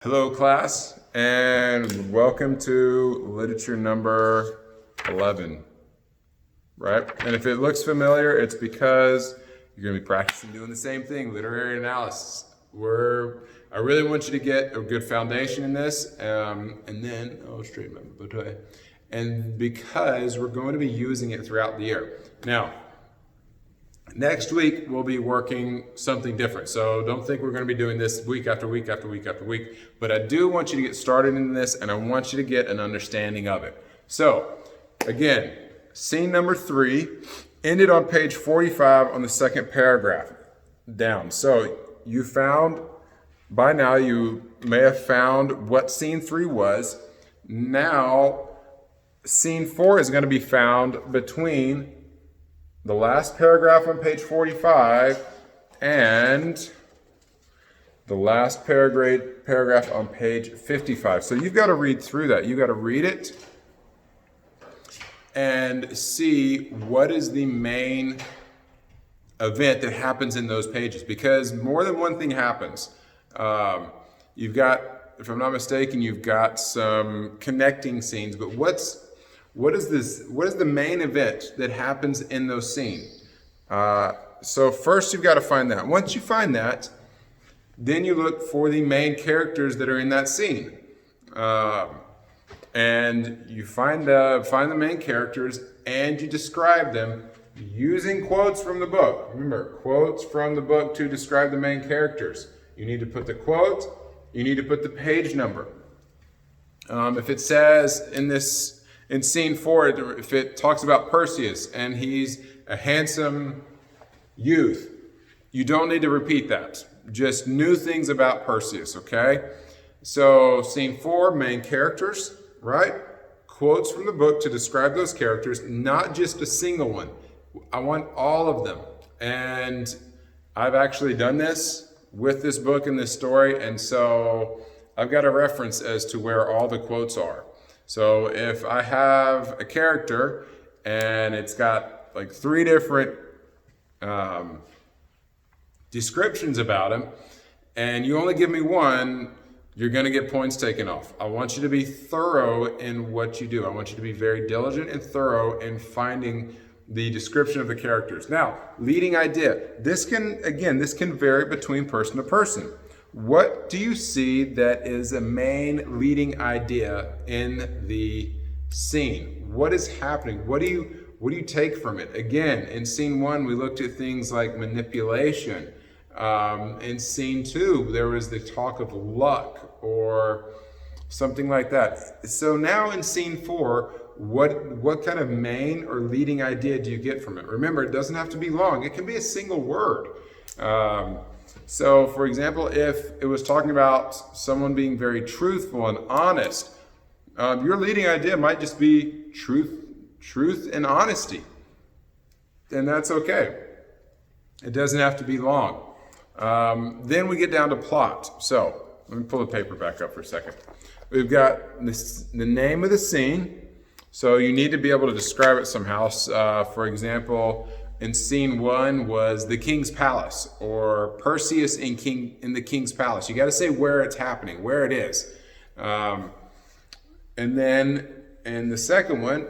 Hello class, and welcome to literature number 11, right? And if it looks familiar, it's because you're gonna be practicing doing the same thing, literary analysis. I really want you to get a good foundation in this, and then, straighten my bow tie. And because we're going to be using it throughout the year. Now, next week, we'll be working something different. So don't think we're going to be doing this week after week after week after week. But I do want you to get started in this, and I want you to get an understanding of it. So, again, scene number 3 ended on page 45 on the second paragraph down. So you found, by now you may have found what scene 3 was. Now, scene 4 is going to be found between the last paragraph on page 45 and the last paragraph on page 55. So you've got to read through that. You've got to read it and see what is the main event that happens in those pages, because more than one thing happens. You've got, if I'm not mistaken, you've got some connecting scenes, but what is the main event that happens in those scenes? So first you've got to find that. Once you find that, then you look for the main characters that are in that scene. And you find the main characters and you describe them using quotes from the book. Remember, quotes from the book to describe the main characters. You need to put the quote, you need to put the page number. If it says in scene 4, if it talks about Perseus and he's a handsome youth, you don't need to repeat that. Just new things about Perseus, okay? So scene 4, main characters, right? Quotes from the book to describe those characters, not just a single one. I want all of them. And I've actually done this with this book and this story, and so I've got a reference as to where all the quotes are. So if I have a character and it's got like 3 different descriptions about him, and you only give me one, you're going to get points taken off. I want you to be thorough in what you do. I want you to be very diligent and thorough in finding the description of the characters. Now, leading idea. This can vary between person to person. What do you see that is a main leading idea in the scene? What is happening? What do you take from it? Again, in scene 1, we looked at things like manipulation. In scene 2, there was the talk of luck or something like that. So now in scene 4, what kind of main or leading idea do you get from it? Remember, it doesn't have to be long. It can be a single word. So, for example, if it was talking about someone being very truthful and honest, your leading idea might just be truth and honesty. And that's okay. It doesn't have to be long. Then we get down to plot. So, let me pull the paper back up for a second. We've got the name of the scene. So you need to be able to describe it somehow. For example, in scene 1 was the king's palace, or Perseus in the king's palace. You got to say where it's happening, where it is. And then in the second one,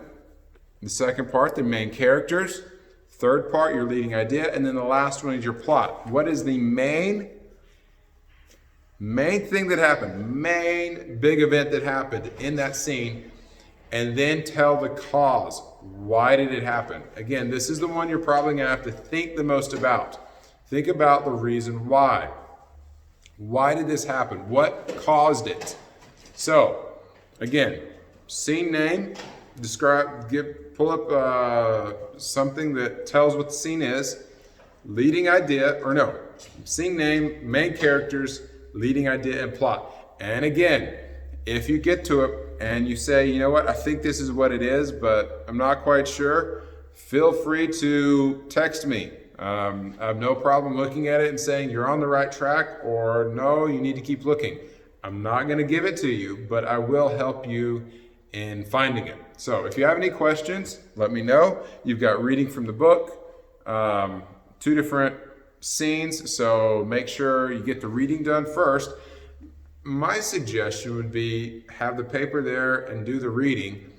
the second part, the main characters. Third part, your leading idea. And then the last one is your plot. What is the main thing that happened, main big event that happened in that scene? And then tell the cause. Why did it happen? Again, this is the one you're probably going to have to think the most about. Think about the reason why. Why did this happen? What caused it? So, again, scene name, pull up something that tells what the scene is. Leading idea, scene name, main characters, leading idea, and plot. And again, if you get to it, and you say, you know what, I think this is what it is, but I'm not quite sure, feel free to text me. I have no problem looking at it and saying you're on the right track, or no, you need to keep looking. I'm not going to give it to you, but I will help you in finding it. So if you have any questions, let me know. You've got reading from the book, 2 different scenes, so make sure you get the reading done first. my suggestion would be have the paper there and do the reading,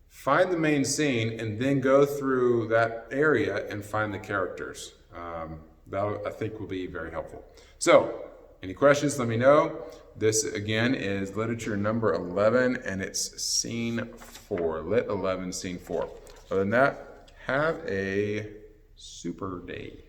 find the main scene, and then go through that area and find the characters. That I think will be very helpful. So, any questions, let me know. This again is literature number 11, and it's scene 4, lit 11, scene 4. Other than that, have a super day.